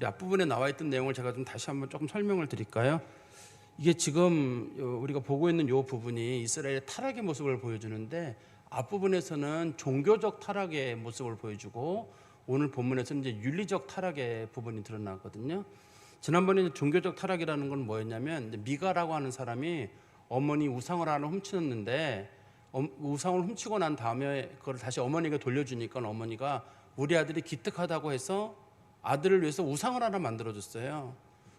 우리 앞부분에 나와 있던 내용을 제가 좀 다시 한번 조금 설명을 드릴까요? 이게 지금 우리가 보고 있는 이 부분이 이스라엘의 타락의 모습을 보여주는데, 앞부분에서는 종교적 타락의 모습을 보여주고 오늘 본문에서는 이제 윤리적 타락의 부분이 드러나거든요. 지난번에 종교적 타락이라는 건 뭐였냐면, 미가라고 하는 사람이 어머니 우상을 하나 훔쳤는데, 우상을 훔치고 난 다음에 그걸 다시 어머니가 돌려주니까 어머니가 우리 아들이 기특하다고 해서 아들을 위해서 우상을 하나 만들어줬어요.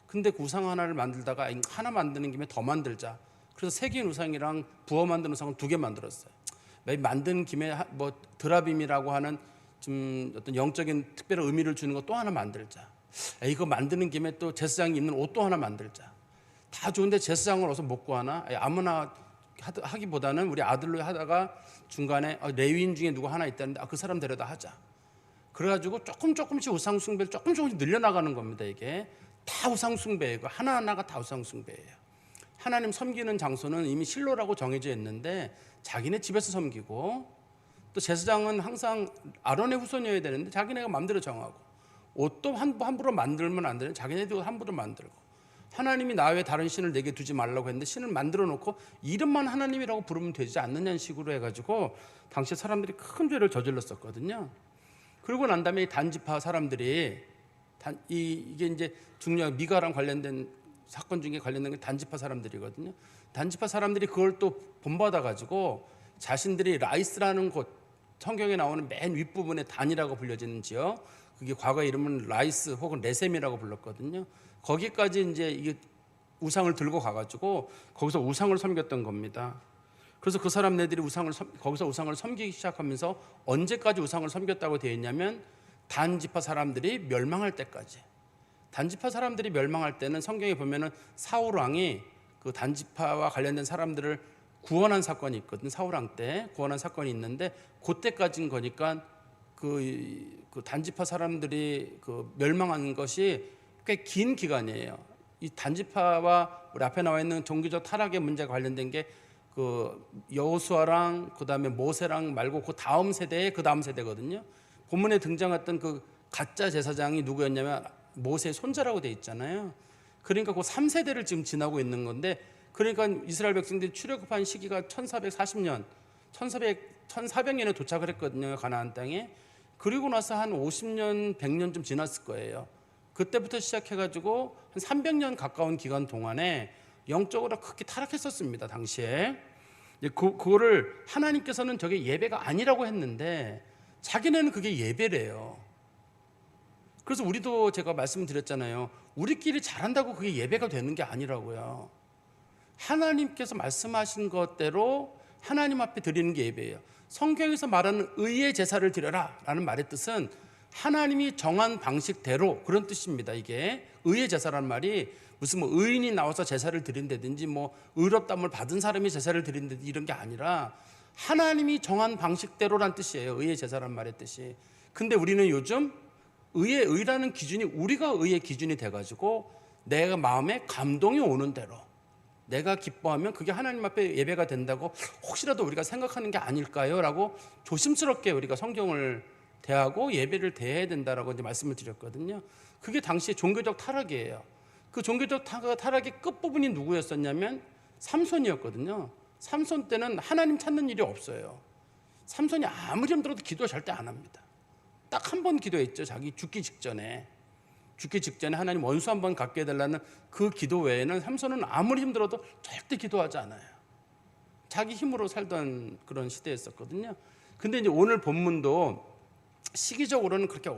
근데 그 우상 하나를 만들다가 하나 만드는 김에 더 만들자. 그래서 새긴 우상이랑 부어 만든 우상을 2개 만들었어요. 만든 김에 뭐 드라빔이라고 하는 좀 어떤 영적인 특별한 의미를 주는 거 또 하나 만들자. 이거 만드는 김에 또 제사장이 입는 옷도 하나 만들자. 다 좋은데 제사장을 어서 못 구하나? 아무나 하기보다는 우리 아들로 하다가 중간에 레위인 중에 누구 하나 있다는데 그 사람 데려다 하자. 그래가지고 조금씩 우상 숭배를 조금씩 늘려나가는 겁니다. 이게 다 우상 숭배예요. 하나하나가 다 우상 숭배예요. 하나님 섬기는 장소는 이미 실로라고 정해져 있는데 자기네 집에서 섬기고, 또 제사장은 항상 아론의 후손이어야 되는데 자기네가 마음대로 정하고, 옷도 함부로 만들면 안 되는 자기네도 함부로 만들고, 하나님이 나 외에 다른 신을 내게 두지 말라고 했는데 신을 만들어 놓고 이름만 하나님이라고 부르면 되지 않느냐는 식으로 해가지고 당시 사람들이 큰 죄를 저질렀었거든요. 그러고 난 다음에 단지파 사람들이 이게 이제 중요한 미가랑 관련된 사건 중에 관련된 게 단지파 사람들이거든요. 단지파 사람들이 그걸 또 본받아 가지고 자신들이 라이스라는 곳, 성경에 나오는 맨 윗부분에 단이라고 불려지는 지역, 그게 과거 이름은 라이스 혹은 레셈이라고 불렀거든요. 거기까지 이제 이게 우상을 들고 가가지고 거기서 우상을 섬겼던 겁니다. 그래서 그 사람네들이 거기서 우상을 섬기기 시작하면서 언제까지 우상을 섬겼다고 되어 있냐면, 단지파 사람들이 멸망할 때까지. 단지파 사람들이 멸망할 때는 성경에 보면은 사울 왕이 그 단지파와 관련된 사람들을 구원한 사건이 있거든요. 사울 왕 때 구원한 사건이 있는데, 그때까지인 거니까 그 단지파 사람들이 그 멸망한 것이 꽤 긴 기간이에요. 이 단지파와 우리 앞에 나와 있는 종교적 타락의 문제가 관련된 게 그 여호수아랑 그 다음에 모세랑 말고 그 다음 세대의 그 다음 세대거든요. 본문에 등장했던 그 가짜 제사장이 누구였냐면 모세의 손자라고 돼 있잖아요. 그러니까 그 3세대를 지금 지나고 있는 건데, 그러니까 이스라엘 백성들이 출애굽한 시기가 1440년, 1400년에 도착을 했거든요. 가나안 땅에. 그리고 나서 한 50년, 100년 지났을 거예요. 그때부터 시작해가지고 한 300년 가까운 기간 동안에 영적으로 크게 타락했었습니다. 당시에. 그거를 하나님께서는 저게 예배가 아니라고 했는데 자기네는 그게 예배래요. 그래서 우리도 제가 말씀드렸잖아요. 우리끼리 잘한다고 그게 예배가 되는 게 아니라고요. 하나님께서 말씀하신 것대로 하나님 앞에 드리는 게 예배예요. 성경에서 말하는 의의 제사를 드려라 라는 말의 뜻은 하나님이 정한 방식대로, 그런 뜻입니다. 이게 의의 제사라는 말이 무슨 뭐 의인이 나와서 제사를 드린다든지 뭐 의롭다함을 받은 사람이 제사를 드린다든지 이런 게 아니라 하나님이 정한 방식대로란 뜻이에요. 의의 제사라는 말의 뜻이. 근데 우리는 요즘 의라는 기준이 우리가 의의 기준이 돼가지고 내가 마음에 감동이 오는 대로 내가 기뻐하면 그게 하나님 앞에 예배가 된다고 혹시라도 우리가 생각하는 게 아닐까요? 라고 조심스럽게 우리가 성경을 대하고 예배를 대해야 된다라고 이제 말씀을 드렸거든요. 그게 당시에 종교적 타락이에요. 그 종교적 타락의 끝부분이 누구였었냐면 삼손이었거든요. 삼손 때는 하나님 찾는 일이 없어요. 삼손이 아무리 힘들어도 기도 절대 안 합니다. 딱 한 번 기도했죠. 자기 죽기 직전에 하나님 원수 한 번 갖게 해달라는 그 기도 외에는 삼손은 아무리 힘들어도 절대 기도하지 않아요. 자기 힘으로 살던 그런 시대였었거든요. 근데 이제 오늘 본문도 시기적으로는 그렇게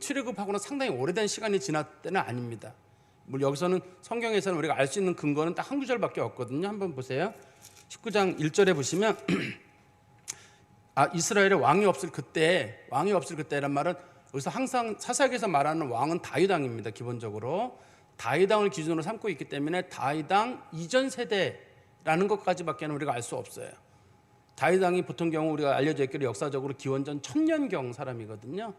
출애굽하고는 상당히 오래된 시간이 지났을 때는 아닙니다. 물론 여기서는 성경에서는 우리가 알 수 있는 근거는 딱 한 구절밖에 없거든요. 한번 보세요. 19장 1절에 보시면 이스라엘에 왕이 없을 그때란 말은 여기서 항상 사사기에서 말하는 왕은 다윗 왕입니다. 기본적으로 다윗 왕을 기준으로 삼고 있기 때문에 다윗 왕 이전 세대라는 것까지밖에 우리가 알 수 없어요. 다윗 왕이 보통 경우 우리가 알려져 있기로 역사적으로 기원전 1000년경 사람이거든요.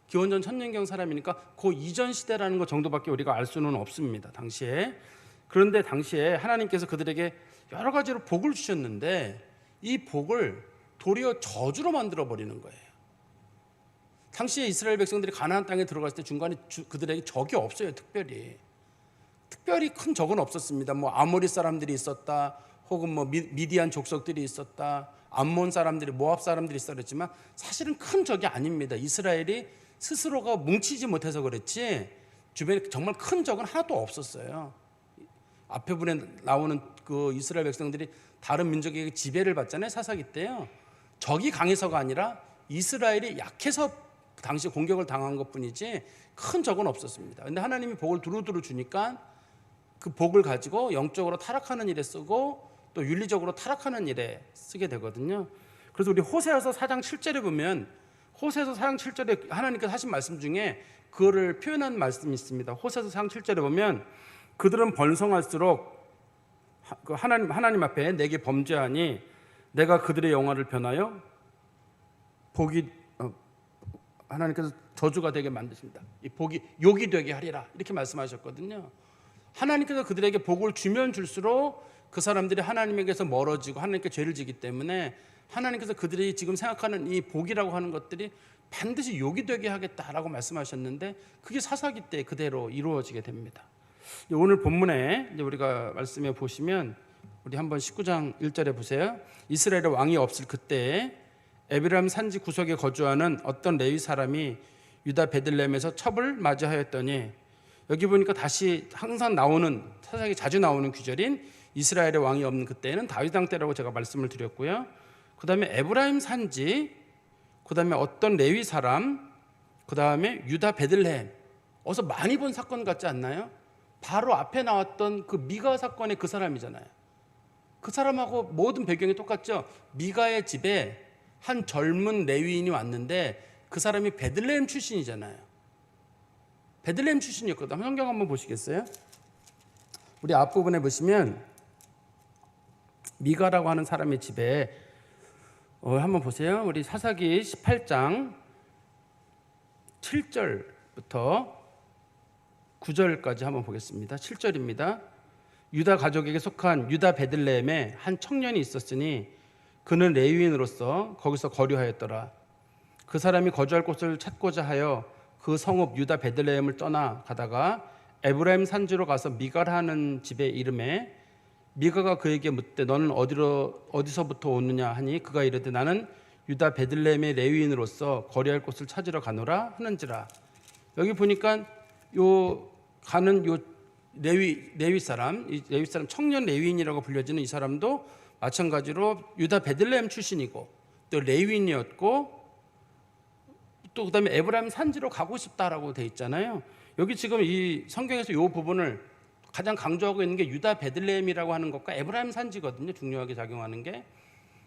기원전 1000년경 사람이니까 그 이전 시대라는 것 정도밖에 우리가 알 수는 없습니다. 당시에. 그런데 당시에 하나님께서 그들에게 여러 가지로 복을 주셨는데 이 복을 도리어 저주로 만들어 버리는 거예요. 당시에 이스라엘 백성들이 가나안 땅에 들어갔을 때 중간에 그들에게 적이 없어요. 특별히 큰 적은 없었습니다. 뭐 아모리 사람들이 있었다, 혹은 뭐 미디안 족속들이 있었다, 암몬 사람들이, 모압 사람들이 있었지만 사실은 큰 적이 아닙니다. 이스라엘이 스스로가 뭉치지 못해서 그렇지 주변에 정말 큰 적은 하나도 없었어요. 앞에 분에 나오는 그 이스라엘 백성들이 다른 민족에게 지배를 받잖아요. 사사기 때요. 적이 강해서가 아니라 이스라엘이 약해서 당시 공격을 당한 것뿐이지 큰 적은 없었습니다. 근데 하나님이 복을 두루두루 주니까 그 복을 가지고 영적으로 타락하는 일에 쓰고 또 윤리적으로 타락하는 일에 쓰게 되거든요. 그래서 우리 호세아서 4장 7절에 보면, 호세아서 4장 7절에 하나님께서 하신 말씀 중에 그거를 표현한 말씀이 있습니다. 호세아서 4장 7절에 보면 그들은 번성할수록 하나님 앞에 내게 범죄하니 내가 그들의 영화를 변하여 하나님께서 저주가 되게 만드십니다. 이 복이 욕이 되게 하리라, 이렇게 말씀하셨거든요. 하나님께서 그들에게 복을 주면 줄수록 그 사람들이 하나님에게서 멀어지고 하나님께 죄를 지기 때문에 하나님께서 그들이 지금 생각하는 이 복이라고 하는 것들이 반드시 욕이 되게 하겠다라고 말씀하셨는데 그게 사사기 때 그대로 이루어지게 됩니다. 오늘 본문에 이제 우리가 말씀해 보시면 우리 한번 19장 1절에 보세요. 이스라엘의 왕이 없을 그때에 에브라임 산지 구석에 거주하는 어떤 레위 사람이 유다 베들레헴에서 첩을 맞이하였더니, 여기 보니까 다시 항상 나오는, 사사기 자주 나오는 구절인 이스라엘의 왕이 없는 그때는 다윗 왕 때라고 제가 말씀을 드렸고요. 그 다음에 에브라임 산지, 그 다음에 어떤 레위 사람, 그 다음에 유다 베들레헴. 어서 많이 본 사건 같지 않나요? 바로 앞에 나왔던 그 미가 사건의 그 사람이잖아요. 그 사람하고 모든 배경이 똑같죠. 미가의 집에 한 젊은 레위인이 왔는데 그 사람이 베들레헴 출신이잖아요. 베들레헴 출신이었거든요. 성경 한번 보시겠어요? 우리 앞부분에 보시면 미가라고 하는 사람의 집에 한번 보세요. 우리 사사기 18장 7절부터 9절까지 한번 보겠습니다. 7절입니다. 유다 가족에게 속한 유다 베들레헴에 한 청년이 있었으니 그는 레위인으로서 거기서 거류하였더라. 그 사람이 거주할 곳을 찾고자 하여 그 성읍 유다 베들레헴을 떠나 가다가 에브라임 산지로 가서 미가라 하는 집에 이름에, 미가가 그에게 묻되 너는 어디서부터 오느냐 하니 그가 이르되 나는 유다 베들레헴의 레위인으로서 거류할 곳을 찾으러 가노라 하는지라. 여기 보니까 가는 레위 사람 청년 레위인이라고 불려지는 이 사람도 마찬가지로 유다 베들레헴 출신이고 또 레위인이었고 또 그다음에 에브라임 산지로 가고 싶다라고 돼 있잖아요. 여기 지금 이 성경에서 이 부분을 가장 강조하고 있는 게 유다 베들레헴이라고 하는 것과 에브라임 산지거든요. 중요하게 작용하는 게.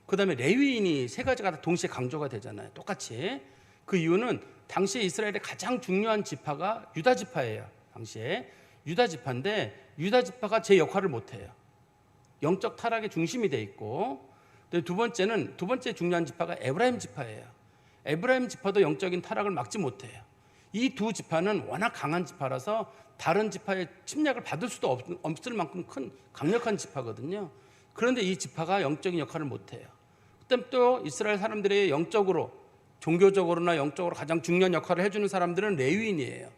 그다음에 레위인이 세 가지가 다 동시에 강조가 되잖아요. 똑같이. 그 이유는 당시에 이스라엘의 가장 중요한 지파가 유다 지파예요. 당시에 유다 지파인데 유다 지파가 제 역할을 못 해요. 영적 타락의 중심이 돼 있고, 두 번째 중요한 지파가 에브라임 지파예요. 에브라임 지파도 영적인 타락을 막지 못해요. 이 두 지파는 워낙 강한 지파라서 다른 지파의 침략을 받을 수도 없을 만큼 큰 강력한 지파거든요. 그런데 이 지파가 영적인 역할을 못해요. 그다음 또 이스라엘 사람들이 영적으로, 종교적으로나 영적으로 가장 중요한 역할을 해주는 사람들은 레위인이에요.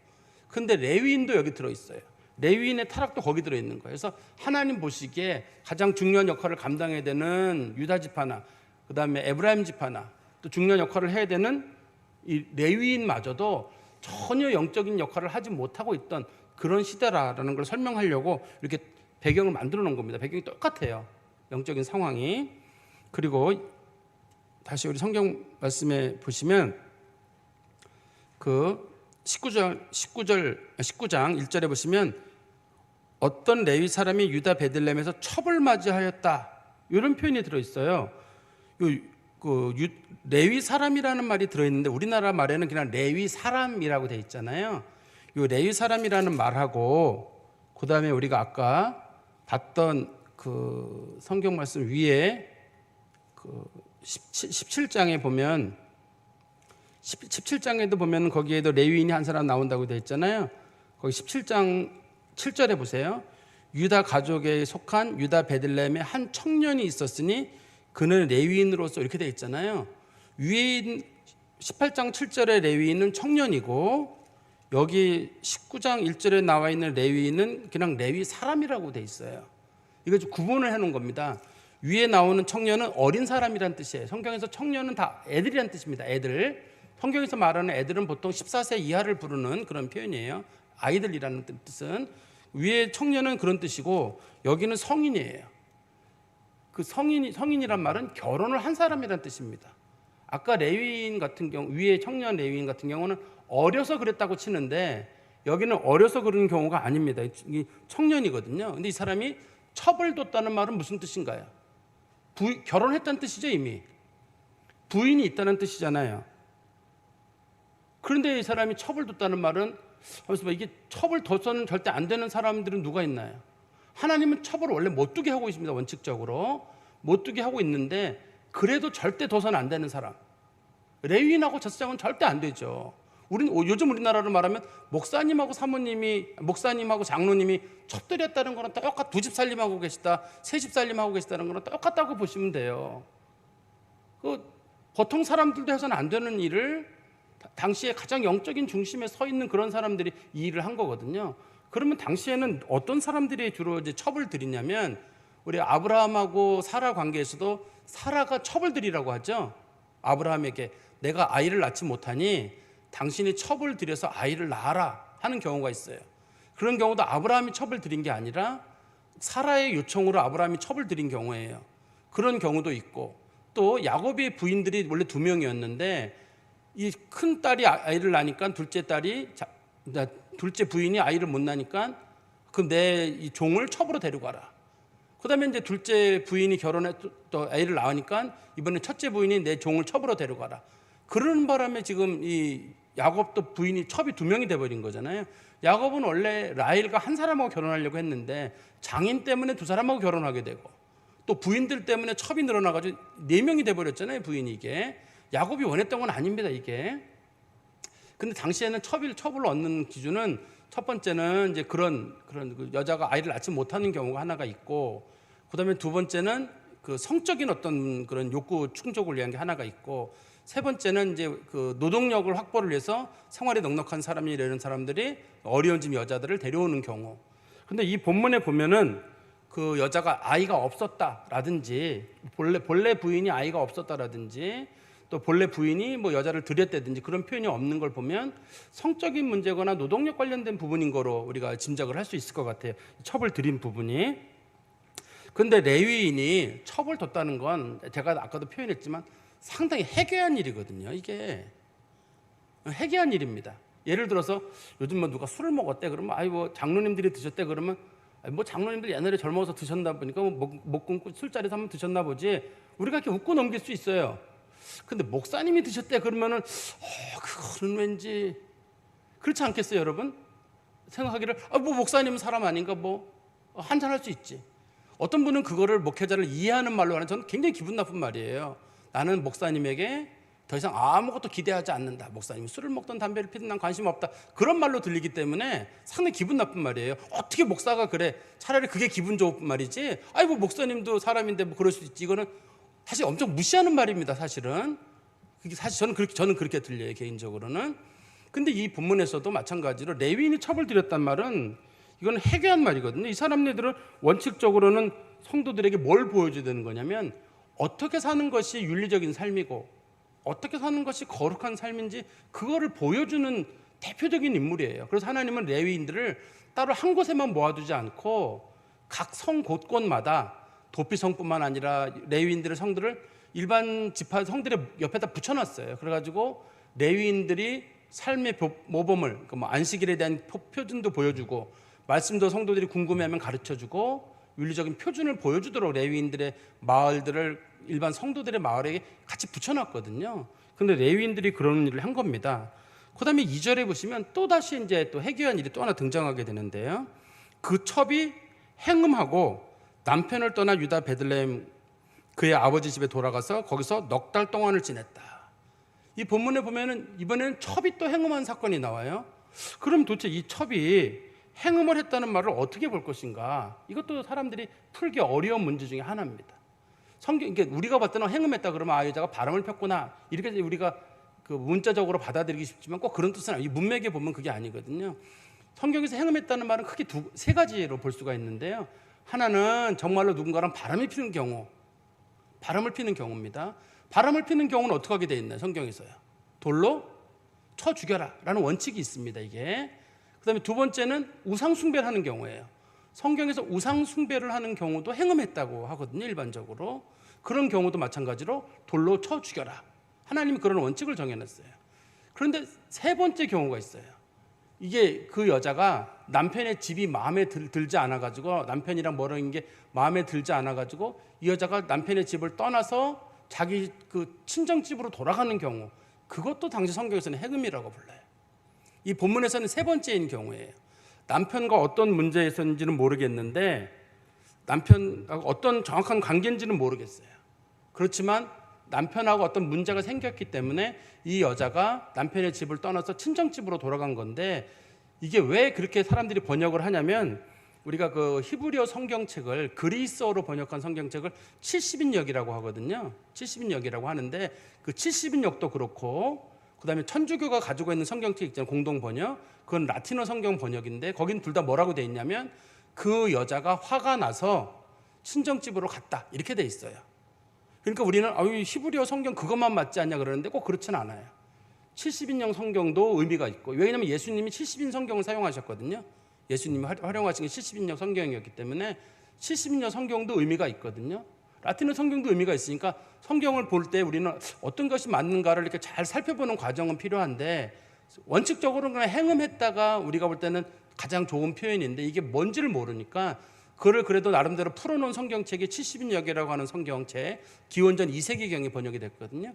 근데 레위인도 여기 들어있어요. 레위인의 타락도 거기 들어있는 거예요. 그래서 하나님 보시기에 가장 중요한 역할을 감당해야 되는 유다 지파나 그 다음에 에브라임 지파나 또 중요한 역할을 해야 되는 이 레위인마저도 전혀 영적인 역할을 하지 못하고 있던 그런 시대라는 걸 설명하려고 이렇게 배경을 만들어 놓은 겁니다. 배경이 똑같아요. 영적인 상황이. 그리고 다시 우리 성경 말씀에 보시면 그 19장 1절에 보시면 어떤 레위 사람이 유다 베들레헴에서 첩을 맞이하였다, 이런 표현이 들어있어요. 레위 사람이라는 말이 들어있는데 우리나라 말에는 그냥 레위 사람이라고 돼 있잖아요. 이 레위 사람이라는 말하고 그 다음에 우리가 아까 봤던 그 성경 말씀 위에 그 17장에 보면 17장에도 보면 거기에도 레위인이 한 사람 나온다고 돼 있잖아요. 거기 17장 7절에 보세요. 유다 가족에 속한 유다 베들레헴에 한 청년이 있었으니 그는 레위인으로서, 이렇게 돼 있잖아요. 위에 18장 7절의 레위인은 청년이고 여기 19장 1절에 나와 있는 레위인은 그냥 레위 사람이라고 돼 있어요. 이거 좀 구분을 해놓은 겁니다. 위에 나오는 청년은 어린 사람이란 뜻이에요. 성경에서 청년은 다 애들이란 뜻입니다. 애들. 성경에서 말하는 애들은 보통 14세 이하를 부르는 그런 표현이에요. 아이들이라는 뜻은. 위에 청년은 그런 뜻이고 여기는 성인이에요. 그 성인이란 말은 결혼을 한 사람이란 뜻입니다. 아까 레위인 같은 경우, 위에 청년 레위인 같은 경우는 어려서 그랬다고 치는데 여기는 어려서 그러는 경우가 아닙니다. 이 청년이거든요. 근데 이 사람이 첩을뒀다는 말은 무슨 뜻인가요? 결혼했다는 뜻이죠. 이미 부인이 있다는 뜻이잖아요. 그런데 이 사람이 첩을 뒀다는 말은 이게 첩을 둬서는 절대 안 되는 사람들은 누가 있나요? 하나님은 첩을 원래 못 두게 하고 있습니다. 원칙적으로 못 두게 하고 있는데 그래도 절대 둬서는 안 되는 사람, 레위인하고 제사장은 절대 안 되죠. 요즘 우리나라로 말하면 목사님하고 장로님이 첩들였다는 거랑 똑같. 두 집 살림하고 계시다, 세 집 살림하고 계시다는 거랑 똑같다고 보시면 돼요. 보통 사람들도 해서는 안 되는 일을 당시에 가장 영적인 중심에 서 있는 그런 사람들이 이 일을 한 거거든요. 그러면 당시에는 어떤 사람들이 주로 이제 첩을 드리냐면 우리 아브라함하고 사라 관계에서도 사라가 첩을 드리라고 하죠. 아브라함에게 내가 아이를 낳지 못하니 당신이 첩을 들여서 아이를 낳아라 하는 경우가 있어요. 그런 경우도 아브라함이 첩을 드린 게 아니라 사라의 요청으로 아브라함이 첩을 드린 경우예요. 그런 경우도 있고 또 야곱의 부인들이 원래 2명이었는데 이 큰 딸이 아이를 낳으니까 둘째 부인이 아이를 못 낳으니까 그럼 내 이 종을 첩으로 데려가라. 그다음에 이제 둘째 부인이 결혼해 또 아이를 낳으니까 이번에 첫째 부인이 내 종을 첩으로 데려가라. 그러는 바람에 지금 이 야곱도 부인이 첩이 2명이 돼버린 거잖아요. 야곱은 원래 라헬과 한 사람하고 결혼하려고 했는데 장인 때문에 2사람하고 결혼하게 되고 또 부인들 때문에 첩이 늘어나가지고 4명이 돼버렸잖아요. 부인이 이게 야곱이 원했던 건 아닙니다. 이게. 근데 당시에는 첩을 얻는 기준은 첫 번째는 이제 그런 그 여자가 아이를 낳지 못하는 경우가 하나가 있고, 그다음에 두 번째는 그 성적인 어떤 그런 욕구 충족을 위한 게 하나가 있고, 세 번째는 이제 그 노동력을 확보를 위해서 생활이 넉넉한 사람이라는 사람들이 어려운 집 여자들을 데려오는 경우. 근데 이 본문에 보면은 그 여자가 아이가 없었다라든지 본래 부인이 아이가 없었다라든지 또 본래 부인이 뭐 여자를 들였다든지 그런 표현이 없는 걸 보면 성적인 문제거나 노동력 관련된 부분인 거로 우리가 짐작을 할 수 있을 것 같아요. 첩을 들인 부분이. 근데 레위인이 첩을 뒀다는 건 제가 아까도 표현했지만 상당히 해괴한 일이거든요. 이게 해괴한 일입니다. 예를 들어서 요즘 뭐 누가 술을 먹었대 그러면 뭐 장로님들이 드셨대 그러면 뭐 장로님들 옛날에 젊어서 드셨나 보니까 못 끊고 술자리에서 한번 드셨나 보지 우리가 이렇게 웃고 넘길 수 있어요. 근데 목사님이 드셨대 그러면은 그거는 왠지 그렇지 않겠어요, 여러분? 생각하기를 뭐 목사님은 사람 아닌가 뭐 한잔할 수 있지. 어떤 분은 그거를 목회자를 이해하는 말로 하는 저는 굉장히 기분 나쁜 말이에요. 나는 목사님에게 더 이상 아무것도 기대하지 않는다. 목사님이 술을 먹든 담배를 피든 난 관심 없다. 그런 말로 들리기 때문에 상당히 기분 나쁜 말이에요. 어떻게 목사가 그래? 차라리 그게 기분 좋은 말이지. 뭐 목사님도 사람인데 뭐 그럴 수 있지. 이거는 사실 엄청 무시하는 말입니다. 사실은 저는 그렇게 들려요, 개인적으로는. 근데 이 본문에서도 마찬가지로 레위인이 첩을 들였단 말은 이건 해괴한 말이거든요. 이 사람들은 원칙적으로는 성도들에게 뭘 보여줘야 되는 거냐면 어떻게 사는 것이 윤리적인 삶이고 어떻게 사는 것이 거룩한 삶인지 그거를 보여주는 대표적인 인물이에요. 그래서 하나님은 레위인들을 따로 한 곳에만 모아두지 않고 각 성 곳곳마다 도피성뿐만 아니라 레위인들의 성들을 일반 지파 성들의 옆에다 붙여놨어요. 그래가지고 레위인들이 삶의 모범을 뭐 안식일에 대한 표준도 보여주고 말씀도 성도들이 궁금해하면 가르쳐주고 윤리적인 표준을 보여주도록 레위인들의 마을들을 일반 성도들의 마을에 같이 붙여놨거든요. 그런데 레위인들이 그런 일을 한 겁니다. 그다음에 2절에 보시면 또 다시 이제 또 해괴한 일이 또 하나 등장하게 되는데요. 그 첩이 행음하고 남편을 떠나 유다 베들레헴 그의 아버지 집에 돌아가서 거기서 넉 달 동안을 지냈다. 이 본문에 보면은 이번에는 첩이 또 행음한 사건이 나와요. 그럼 도대체 이 첩이 행음을 했다는 말을 어떻게 볼 것인가? 이것도 사람들이 풀기 어려운 문제 중에 하나입니다. 성경, 우리가 봤을 때는 행음했다 그러면 여자가 바람을 폈구나 이렇게 우리가 그 문자적으로 받아들이기 쉽지만 꼭 그런 뜻은 아니에요. 이 문맥에 보면 그게 아니거든요. 성경에서 행음했다는 말은 크게 세 가지로 볼 수가 있는데요. 하나는 정말로 누군가랑 바람을 피는 경우입니다. 바람을 피는 경우는 어떻게 하게 되어 있나요? 성경에서요. 돌로 쳐 죽여라 라는 원칙이 있습니다. 이게. 그다음에 두 번째는 우상 숭배를 하는 경우예요. 성경에서 우상 숭배를 하는 경우도 행음했다고 하거든요. 일반적으로. 그런 경우도 마찬가지로 돌로 쳐 죽여라. 하나님이 그런 원칙을 정해놨어요. 그런데 세 번째 경우가 있어요. 이게 그 여자가 남편의 집이 마음에 들지 않아가지고, 남편이랑 멀어진 게 마음에 들지 않아가지고 이 여자가 남편의 집을 떠나서 자기 그 친정집으로 돌아가는 경우, 그것도 당시 성경에서는 행음이라고 불러요. 이 본문에서는 세 번째인 경우예요. 남편과 어떤 문제에서인지는 모르겠는데, 남편하고 어떤 정확한 관계인지는 모르겠어요. 그렇지만 남편하고 어떤 문제가 생겼기 때문에 이 여자가 남편의 집을 떠나서 친정집으로 돌아간 건데, 이게 왜 그렇게 사람들이 번역을 하냐면, 우리가 그 히브리어 성경책을 그리스어로 번역한 성경책을 70인역이라고 하거든요. 70인역이라고 하는데, 그 70인역도 그렇고, 그다음에 천주교가 가지고 있는 성경책 있잖아요. 공동 번역. 그건 라틴어 성경 번역인데, 거긴 둘 다 뭐라고 돼 있냐면, 그 여자가 화가 나서 친정집으로 갔다, 이렇게 돼 있어요. 그러니까 우리는 히브리어 성경 그것만 맞지 않냐 그러는데 꼭 그렇지는 않아요. 70인용 성경도 의미가 있고, 왜냐하면 예수님이 70인 성경을 사용하셨거든요. 예수님이 활용하신 게 70인용 성경이었기 때문에 70인용 성경도 의미가 있거든요. 라틴어 성경도 의미가 있으니까 성경을 볼 때 우리는 어떤 것이 맞는가를 이렇게 잘 살펴보는 과정은 필요한데, 원칙적으로는 그냥 행음했다가 우리가 볼 때는 가장 좋은 표현인데, 이게 뭔지를 모르니까 그걸 그래도 나름대로 풀어놓은 성경책이 70인역이라고 하는 성경책, 기원전 2세기경에 번역이 됐거든요.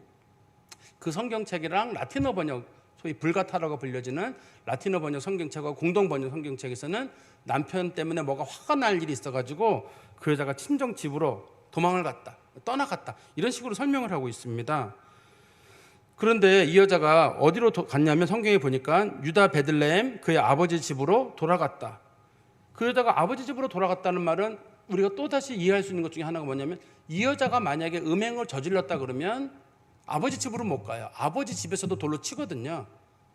그 성경책이랑 라틴어 번역, 소위 불가타라고 불려지는 라틴어 번역 성경책과 공동 번역 성경책에서는 남편 때문에 뭐가 화가 날 일이 있어가지고 그 여자가 친정 집으로 도망을 갔다, 떠나갔다, 이런 식으로 설명을 하고 있습니다. 그런데 이 여자가 어디로 갔냐면, 성경에 보니까 유다 베들레헴 그의 아버지 집으로 돌아갔다. 그 여자가 아버지 집으로 돌아갔다는 말은 우리가 또다시 이해할 수 있는 것 중에 하나가 뭐냐면, 이 여자가 만약에 음행을 저질렀다 그러면 아버지 집으로 못 가요. 아버지 집에서도 돌로 치거든요.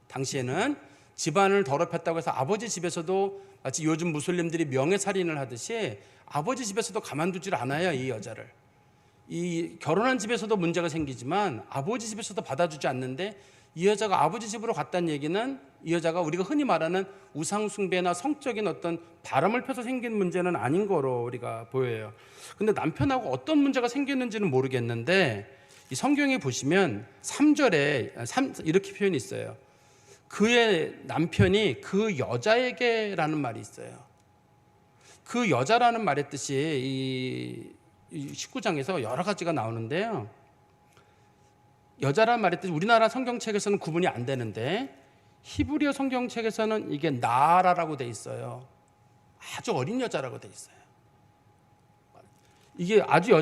당시에는 집안을 더럽혔다고 해서 아버지 집에서도, 마치 요즘 무슬림들이 명예살인을 하듯이 아버지 집에서도 가만두질 않아요. 이 여자를. 이 결혼한 집에서도 문제가 생기지만 아버지 집에서도 받아주지 않는데, 이 여자가 아버지 집으로 갔다는 얘기는 이 여자가 우리가 흔히 말하는 우상숭배나 성적인 어떤 바람을 펴서 생긴 문제는 아닌 거로 우리가 보여요. 근데 남편하고 어떤 문제가 생겼는지는 모르겠는데, 이 성경에 보시면 3절에 이렇게 표현이 있어요. 그의 남편이 그 여자에게라는 말이 있어요. 그 여자라는 말의 뜻이 이 19장에서 여러 가지가 나오는데요. 여자라는 말의 뜻이 우리나라 성경책에서는 구분이 안 되는데, 히브리어 성경책에서는 이게 나라라고 돼 있어요. 아주 어린 여자라고 돼 있어요. 이게 아주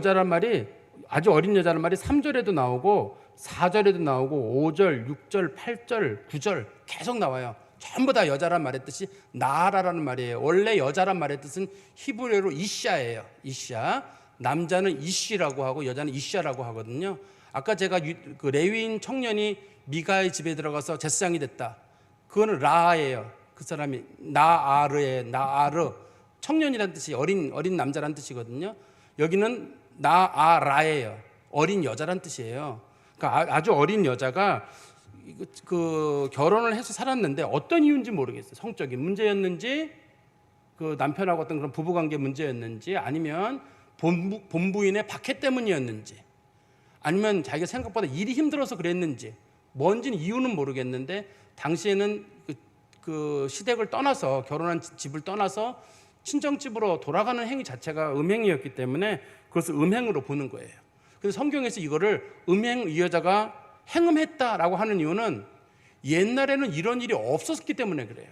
어린 여자라는 말이 3절에도 나오고 4절에도 나오고 5절, 6절, 8절, 9절 계속 나와요. 전부 다 여자란 말의 뜻이 나라라는 말이에요. 원래 여자란 말의 뜻은 히브리어로 이샤예요. 이샤. 남자는 이쉬라고 하고 여자는 이샤라고 하거든요. 아까 제가 그 레위인 청년이 미가의 집에 들어가서 제사장이 됐다, 그거는 라예요. 그 사람이 나아르, 청년이란 뜻이 어린 남자란 뜻이거든요. 여기는 나아라예요. 어린 여자란 뜻이에요. 그러니까 아주 어린 여자가 그 결혼을 해서 살았는데 어떤 이유인지 모르겠어요. 성적인 문제였는지, 그 남편하고 어떤 그런 부부관계 문제였는지, 아니면 본부인의 박해 때문이었는지, 아니면 자기가 생각보다 일이 힘들어서 그랬는지, 뭔지는 이유는 모르겠는데, 당시에는 그 시댁을 떠나서, 결혼한 집을 떠나서 친정집으로 돌아가는 행위 자체가 음행이었기 때문에 그것을 음행으로 보는 거예요. 그래서 성경에서 이거를 이 여자가 행음했다라고 하는 이유는, 옛날에는 이런 일이 없었기 때문에 그래요.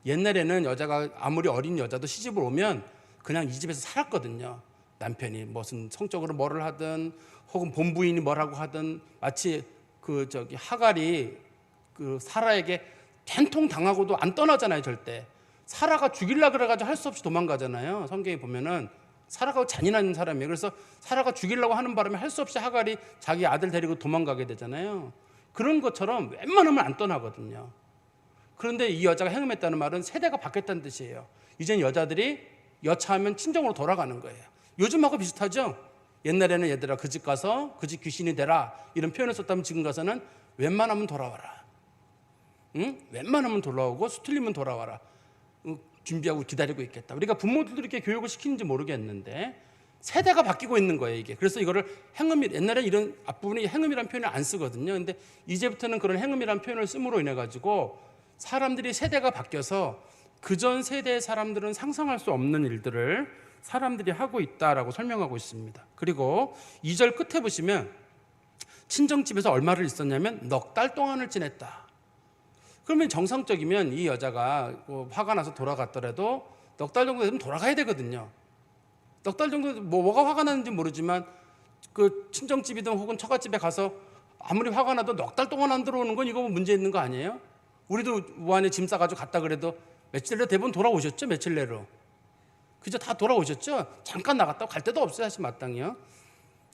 옛날에는 여자가 아무리 어린 여자도 시집을 오면 그냥 이 집에서 살았거든요. 남편이 무슨 성적으로 뭐를 하든, 혹은 본부인이 뭐라고 하든, 마치 하갈이 그 사라에게 된통 당하고도 안 떠나잖아요. 절대. 사라가 죽이려 그래가지고 할 수 없이 도망가잖아요. 성경에 보면은 사라가 잔인한 사람이에요. 그래서 사라가 죽이려고 하는 바람에 할 수 없이 하갈이 자기 아들 데리고 도망가게 되잖아요. 그런 것처럼 웬만하면 안 떠나거든요. 그런데 이 여자가 행음했다는 말은 세대가 바뀌었다는 뜻이에요. 이젠 여자들이 여차하면 친정으로 돌아가는 거예요. 요즘하고 비슷하죠? 옛날에는 얘들아 그 집 가서 그 집 귀신이 되라 이런 표현을 썼다면 지금 가서는 웬만하면 돌아와라. 응? 웬만하면 돌아오고 수틀리면 돌아와라. 준비하고 기다리고 있겠다. 우리가 부모들도 이렇게 교육을 시키는지 모르겠는데 세대가 바뀌고 있는 거예요, 이게. 그래서 이거를 행음이, 옛날에 이런 앞부분이 행음이라는 표현을 안 쓰거든요. 근데 이제부터는 그런 행음이라는 표현을 씀으로 인해 가지고 사람들이 세대가 바뀌어서 그전 세대의 사람들은 상상할 수 없는 일들을 사람들이 하고 있다라고 설명하고 있습니다. 그리고 2절 끝에 보시면 친정집에서 얼마를 있었냐면 넉 달 동안을 지냈다. 그러면 정상적이면 이 여자가 화가 나서 돌아갔더라도 넉 달 정도 되면 돌아가야 되거든요. 넉 달 정도 뭐가 화가 나는지 모르지만 그 친정집이든 혹은 처갓집에 가서 아무리 화가 나도 넉 달 동안 안 들어오는 건 이거 문제 있는 거 아니에요? 우리도 우한에 짐 싸가지고 갔다 그래도 며칠 내로 대부분 돌아오셨죠? 며칠 내로. 그죠? 다 돌아오셨죠? 잠깐 나갔다 갈 데도 없어요, 사실 마땅히요.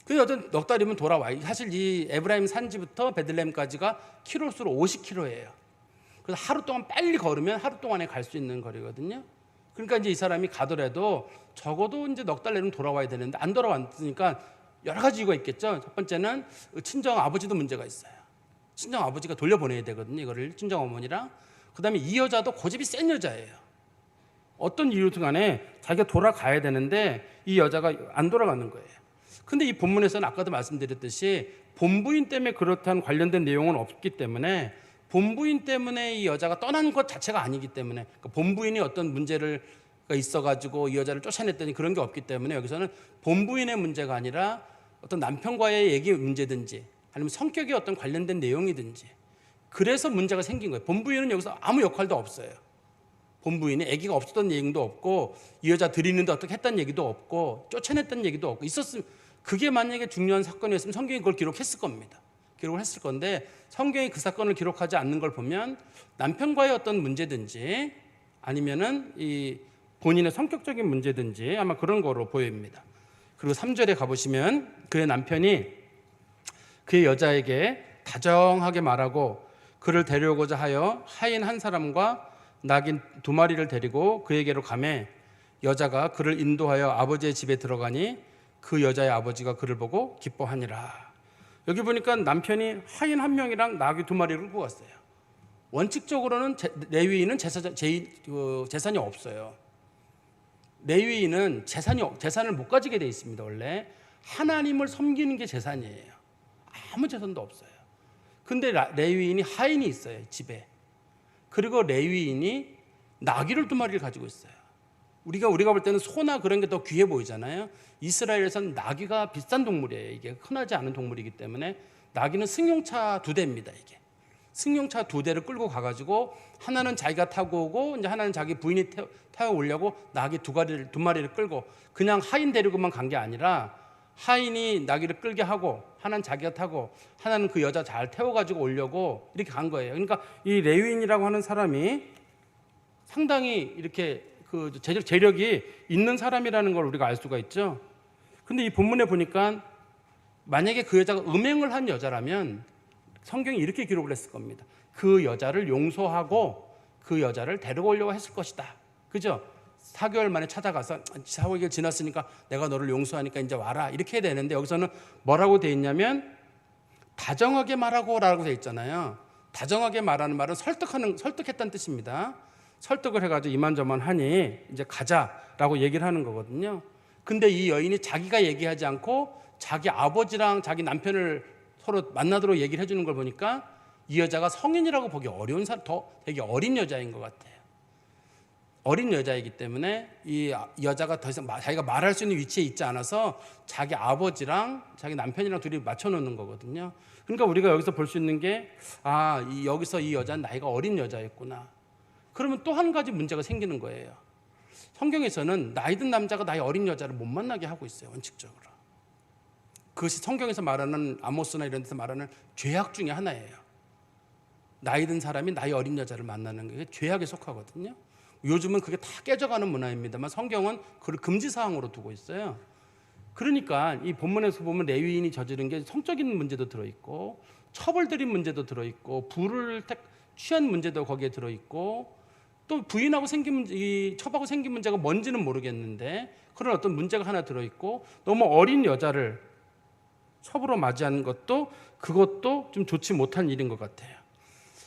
그 여튼 넉 달이면 돌아와요. 사실 이 에브라임 산지부터 베들레헴까지가 키로수로 50km예요. 그래서 하루 동안 빨리 걸으면 하루 동안에 갈 수 있는 거리거든요. 그러니까 이제 이 사람이 가더라도 적어도 이제 넉 달 내로는 돌아와야 되는데 안 돌아왔으니까 여러 가지 이유가 있겠죠. 첫 번째는 친정 아버지도 문제가 있어요. 친정 아버지가 돌려보내야 되거든요. 이거를 친정 어머니랑. 그다음에 이 여자도 고집이 센 여자예요. 어떤 이유든 간에 자기가 돌아가야 되는데 이 여자가 안 돌아가는 거예요. 근데 이 본문에서는 아까도 말씀드렸듯이 본부인 때문에 그렇다는 관련된 내용은 없기 때문에 본부인 때문에 이 여자가 떠난 것 자체가 아니기 때문에 그러니까 본부인이 어떤 문제가 있어가지고 이 여자를 쫓아냈더니 그런 게 없기 때문에 여기서는 본부인의 문제가 아니라 어떤 남편과의 얘기 문제든지 아니면 성격이 어떤 관련된 내용이든지 그래서 문제가 생긴 거예요. 본부인은 여기서 아무 역할도 없어요. 본부인이 아기가 없었던 얘기도 없고 이 여자 들이는데 어떻게 했다는 얘기도 없고 쫓아냈다는 얘기도 없고 있었으면 그게 만약에 중요한 사건이었으면 성경이 그걸 기록했을 겁니다. 기록을 했을 건데 성경이 그 사건을 기록하지 않는 걸 보면 남편과의 어떤 문제든지 아니면은 이 본인의 성격적인 문제든지 아마 그런 거로 보입니다. 그리고 3절에 가보시면 그의 남편이 그의 여자에게 다정하게 말하고 그를 데려오고자 하여 하인 한 사람과 낙인 2마리를 데리고 그에게로 가매 여자가 그를 인도하여 아버지의 집에 들어가니 그 여자의 아버지가 그를 보고 기뻐하니라. 여기 보니까 남편이 하인 1명이랑 나귀 2마리를 끌고 갔어요. 원칙적으로는 레위인은 재산이 없어요. 레위인은 재산을 못 가지게 돼 있습니다. 원래 하나님을 섬기는 게 재산이에요. 아무 재산도 없어요. 근데 레위인이 하인이 있어요, 집에. 그리고 레위인이 나귀를 2마리를 가지고 있어요. 우리가 볼 때는 소나 그런 게 더 귀해 보이잖아요. 이스라엘에서는 나귀가 비싼 동물이에요. 이게 흔하지 않은 동물이기 때문에 나귀는 승용차 2대입니다. 이게 승용차 2대를 끌고 가가지고 하나는 자기가 타고 오고 이제 하나는 자기 부인이 타고 오려고 나귀 2마리를 끌고 그냥 하인 데리고만 간 게 아니라 하인이 나귀를 끌게 하고 하나는 자기가 타고 하나는 그 여자 잘 태워가지고 오려고 이렇게 간 거예요. 그러니까 이 레위인이라고 하는 사람이 상당히 이렇게 그 재력이 있는 사람이라는 걸 우리가 알 수가 있죠. 근데 이 본문에 보니까 만약에 그 여자가 음행을 한 여자라면 성경이 이렇게 기록을 했을 겁니다. 그 여자를 용서하고 그 여자를 데려오려고 했을 것이다. 그죠? 4개월 만에 찾아가서 4개월 지났으니까 내가 너를 용서하니까 이제 와라 이렇게 해야 되는데 여기서는 뭐라고 돼 있냐면 다정하게 말하고 라고 돼 있잖아요. 다정하게 말하는 말은 설득했다는 뜻입니다. 설득을 해가지고 이만저만 하니 이제 가자라고 얘기를 하는 거거든요. 근데 이 여인이 자기가 얘기하지 않고 자기 아버지랑 자기 남편을 서로 만나도록 얘기를 해주는 걸 보니까 이 여자가 성인이라고 보기 어려운 되게 어린 여자인 것 같아요. 어린 여자이기 때문에 이 여자가 더 이상 자기가 말할 수 있는 위치에 있지 않아서 자기 아버지랑 자기 남편이랑 둘이 맞춰놓는 거거든요. 그러니까 우리가 여기서 볼 수 있는 게 여기서 이 여자는 나이가 어린 여자였구나. 그러면 또 한 가지 문제가 생기는 거예요. 성경에서는 나이 든 남자가 나이 어린 여자를 못 만나게 하고 있어요. 원칙적으로. 그것이 성경에서 말하는 아모스나 이런 데서 말하는 죄악 중에 하나예요. 나이 든 사람이 나이 어린 여자를 만나는 게 죄악에 속하거든요. 요즘은 그게 다 깨져가는 문화입니다만 성경은 그걸 금지사항으로 두고 있어요. 그러니까 이 본문에서 보면 레위인이 저지른 게 성적인 문제도 들어있고 처벌드린 문제도 들어있고 부를 취한 문제도 거기에 들어있고 또 부인하고 이 첩하고 생긴 문제가 뭔지는 모르겠는데 그런 어떤 문제가 하나 들어있고 너무 어린 여자를 첩으로 맞이하는 그것도 좀 좋지 못한 일인 것 같아요.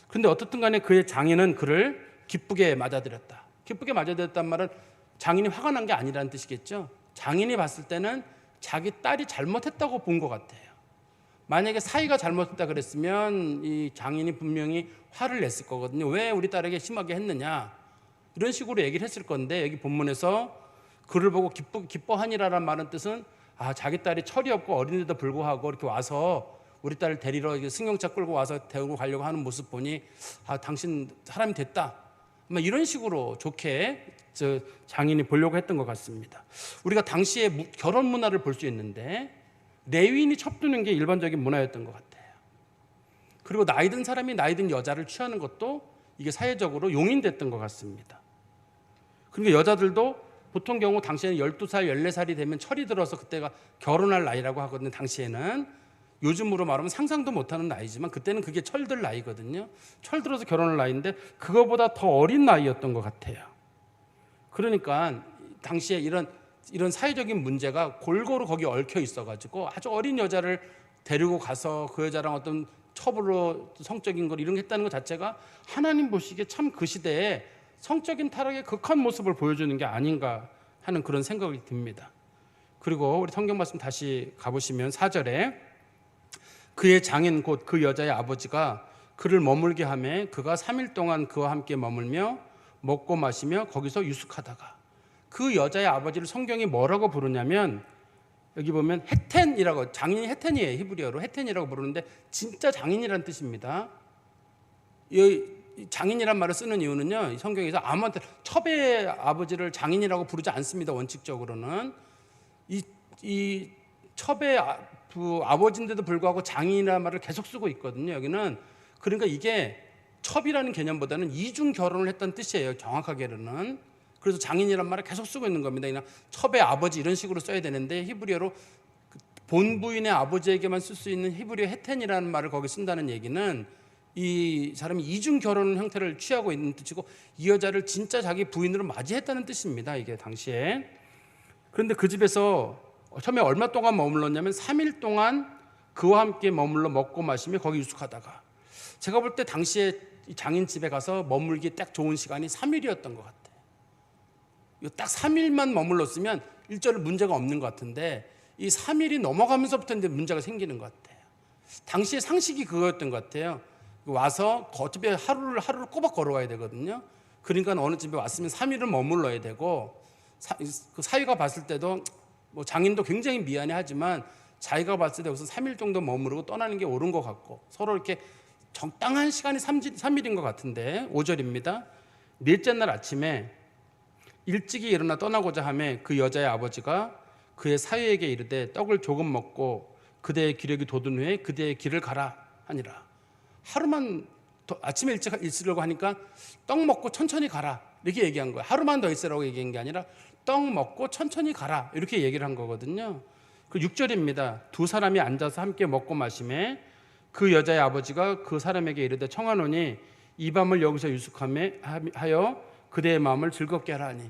그런데 어떻든 간에 그의 장인은 그를 기쁘게 맞아들였다. 기쁘게 맞아들였단 말은 장인이 화가 난 게 아니라는 뜻이겠죠. 장인이 봤을 때는 자기 딸이 잘못했다고 본 것 같아요. 만약에 사위가 잘못했다 그랬으면 이 장인이 분명히 화를 냈을 거거든요. 왜 우리 딸에게 심하게 했느냐 이런 식으로 얘기를 했을 건데 여기 본문에서 그를 보고 기뻐하니라라는 말은 뜻은 자기 딸이 철이 없고 어린데도 불구하고 이렇게 와서 우리 딸을 데리러 승용차 끌고 와서 데리고 가려고 하는 모습 보니 당신 사람이 됐다 이런 식으로 좋게 장인이 보려고 했던 것 같습니다. 우리가 당시의 결혼 문화를 볼 수 있는데 레위인이 첩두는 게 일반적인 문화였던 것 같아요. 그리고 나이 든 사람이 나이 든 여자를 취하는 것도 이게 사회적으로 용인됐던 것 같습니다. 그러니까 여자들도 보통 경우 당시에는 12살, 14살이 되면 철이 들어서 그때가 결혼할 나이라고 하거든요. 당시에는 요즘으로 말하면 상상도 못하는 나이지만 그때는 그게 철들 나이거든요. 철 들어서 결혼할 나이인데 그거보다 더 어린 나이였던 것 같아요. 그러니까 당시에 이런 사회적인 문제가 골고루 거기 얽혀 있어가지고 아주 어린 여자를 데리고 가서 그 여자랑 어떤 첩으로 성적인 걸 이런 게 했다는 것 자체가 하나님 보시기에 참 그 시대에 성적인 타락의 극한 모습을 보여주는 게 아닌가 하는 그런 생각이 듭니다. 그리고 우리 성경 말씀 다시 가보시면 4절에 그의 장인 곧 그 여자의 아버지가 그를 머물게 하매 그가 3일 동안 그와 함께 머물며 먹고 마시며 거기서 유숙하다가 그 여자의 아버지를 성경이 뭐라고 부르냐면 여기 보면 헤텐이라고 장인이 헤텐이에요. 히브리어로 헤텐이라고 부르는데 진짜 장인이라는 뜻입니다. 이 장인이란 말을 쓰는 이유는요. 성경에서 아무한테 첩의 아버지를 장인이라고 부르지 않습니다. 원칙적으로는 이 첩의 아버지인데도 불구하고 장인이라는 말을 계속 쓰고 있거든요. 여기는 그러니까 이게 첩이라는 개념보다는 이중 결혼을 했다는 뜻이에요. 정확하게는. 그래서 장인이란 말을 계속 쓰고 있는 겁니다. 그냥 첩의 아버지 이런 식으로 써야 되는데 히브리어로 본 부인의 아버지에게만 쓸 수 있는 히브리어 헤텐이라는 말을 거기 쓴다는 얘기는 이 사람이 이중 결혼 형태를 취하고 있는 뜻이고 이 여자를 진짜 자기 부인으로 맞이했다는 뜻입니다. 이게 당시에. 그런데 그 집에서 처음에 얼마 동안 머물렀냐면 3일 동안 그와 함께 머물러 먹고 마시며 거기 유숙하다가 제가 볼 때 당시에 장인 집에 가서 머물기 딱 좋은 시간이 3일이었던 것 같아요. 딱 3일만 머물렀으면 일절은 문제가 없는 것 같은데 이 3일이 넘어가면서부터 이제 문제가 생기는 것 같아요. 당시의 상식이 그거였던 것 같아요. 와서 어차피 하루를 꼬박 걸어와야 되거든요. 그러니까 어느 집에 왔으면 3일을 머물러야 되고 그 사위가 봤을 때도 뭐 장인도 굉장히 미안해하지만 자기가 봤을 때 여기서 3일 정도 머무르고 떠나는 게 옳은 것 같고 서로 이렇게 적당한 시간이 3일인 것 같은데 5절입니다. 넷째 날 아침에 일찍이 일어나 떠나고자 하매 그 여자의 아버지가 그의 사위에게 이르되 떡을 조금 먹고 그대의 기력이 돋은 후에 그대의 길을 가라 하니라. 하루만 더 아침에 일찍 있으려고 하니까 떡 먹고 천천히 가라 이렇게 얘기한 거예요. 하루만 더 있으라고 얘기한 게 아니라 떡 먹고 천천히 가라 이렇게 얘기를 한 거거든요. 그 6절입니다. 두 사람이 앉아서 함께 먹고 마시매 그 여자의 아버지가 그 사람에게 이르되 청하노니 이 밤을 여기서 유숙하여 그대의 마음을 즐겁게 하라 하니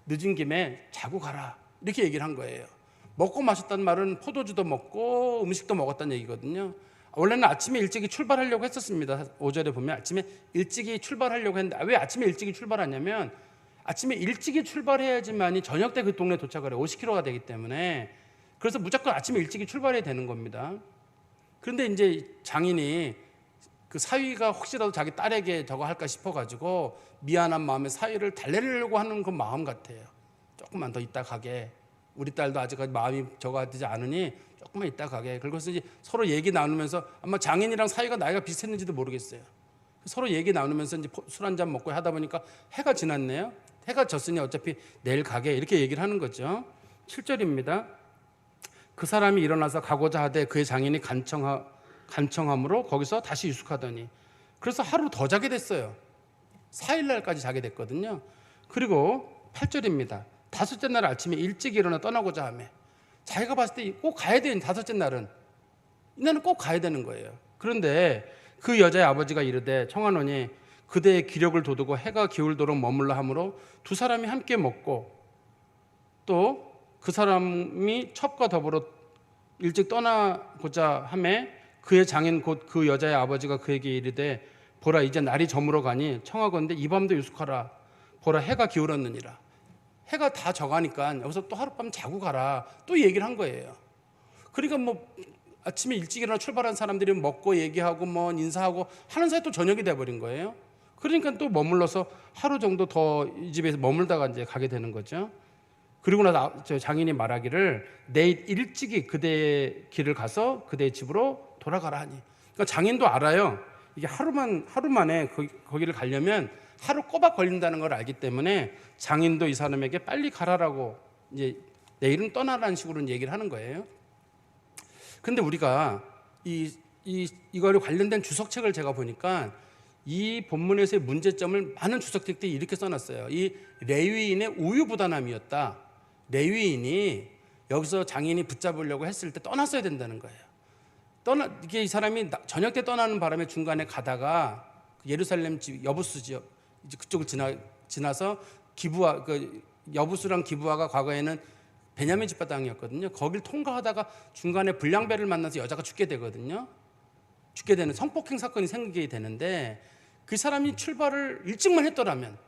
늦은 김에 자고 가라 이렇게 얘기를 한 거예요. 먹고 마셨다는 말은 포도주도 먹고 음식도 먹었다는 얘기거든요. 원래는 아침에 일찍이 출발하려고 했었습니다. 5절에 보면 아침에 일찍이 출발하려고 했는데 왜 아침에 일찍이 출발하냐면 아침에 일찍이 출발해야지만이 저녁 때 그 동네에 도착을 해요. 50km가 되기 때문에. 그래서 무조건 아침에 일찍이 출발해야 되는 겁니다. 그런데 이제 장인이 그 사위가 혹시라도 자기 딸에게 저거 할까 싶어가지고 미안한 마음에 사위를 달래려고 하는 그 마음 같아요. 조금만 더 있다 가게. 우리 딸도 아직까지 마음이 저거 되지 않으니 조금만 있다 가게. 그래서 이제 서로 얘기 나누면서 아마 장인이랑 사위가 나이가 비슷했는지도 모르겠어요. 서로 얘기 나누면서 이제 술 한잔 먹고 하다 보니까 해가 지났네요. 해가 졌으니 어차피 내일 가게 이렇게 얘기를 하는 거죠. 7절입니다. 그 사람이 일어나서 가고자 하되 그의 장인이 간청함으로 거기서 다시 유숙하더니 그래서 하루 더 자게 됐어요. 4일날까지 자게 됐거든요. 그리고 8절입니다. 다섯째 날 아침에 일찍 일어나 떠나고자 하며 자기가 봤을 때 꼭 가야 되는 다섯째 날은 이날은 꼭 가야 되는 거예요. 그런데 그 여자의 아버지가 이르되 청하노니 그대의 기력을 돋우고 해가 기울도록 머물러 하므로 두 사람이 함께 먹고 또 그 사람이 첩과 더불어 일찍 떠나고자 하매 그의 장인 곧 그 여자의 아버지가 그에게 이르되 보라 이제 날이 저물어 가니 청하건대 이 밤도 유숙하라 보라 해가 기울었느니라. 해가 다 져가니까 여기서 또 하룻밤 자고 가라 또 얘기를 한 거예요. 그러니까 뭐 아침에 일찍 일어나 출발한 사람들이 먹고 얘기하고 뭐 인사하고 하는 사이에 또 저녁이 돼버린 거예요. 그러니까 또 머물러서 하루 정도 더 이 집에서 머물다가 이제 가게 되는 거죠. 그리고 나서 장인이 말하기를 내일 일찍이 그대의 길을 가서 그대의 집으로 돌아가라 하니. 그러니까 장인도 알아요. 이게 하루 만에 거기를 가려면 하루 꼬박 걸린다는 걸 알기 때문에 장인도 이 사람에게 빨리 가라라고 이제 내일은 떠나라는 식으로 얘기를 하는 거예요. 근데 우리가 이거를 관련된 주석책을 제가 보니까 이 본문에서의 문제점을 많은 주석책들이 이렇게 써놨어요. 이 레위인의 우유부단함이었다. 레위인이 여기서 장인이 붙잡으려고 했을 때 떠났어야 된다는 거예요. 이게 이 사람이 저녁 때 떠나는 바람에 중간에 가다가 예루살렘 집 여부수 지역 이제 그쪽을 지나서 기브아 그 여부수랑 기브아가 과거에는 베냐민 지파 땅이었거든요. 거길 통과하다가 중간에 불량배를 만나서 여자가 죽게 되거든요. 죽게 되는 성폭행 사건이 생기게 되는데 그 사람이 출발을 일찍만 했더라면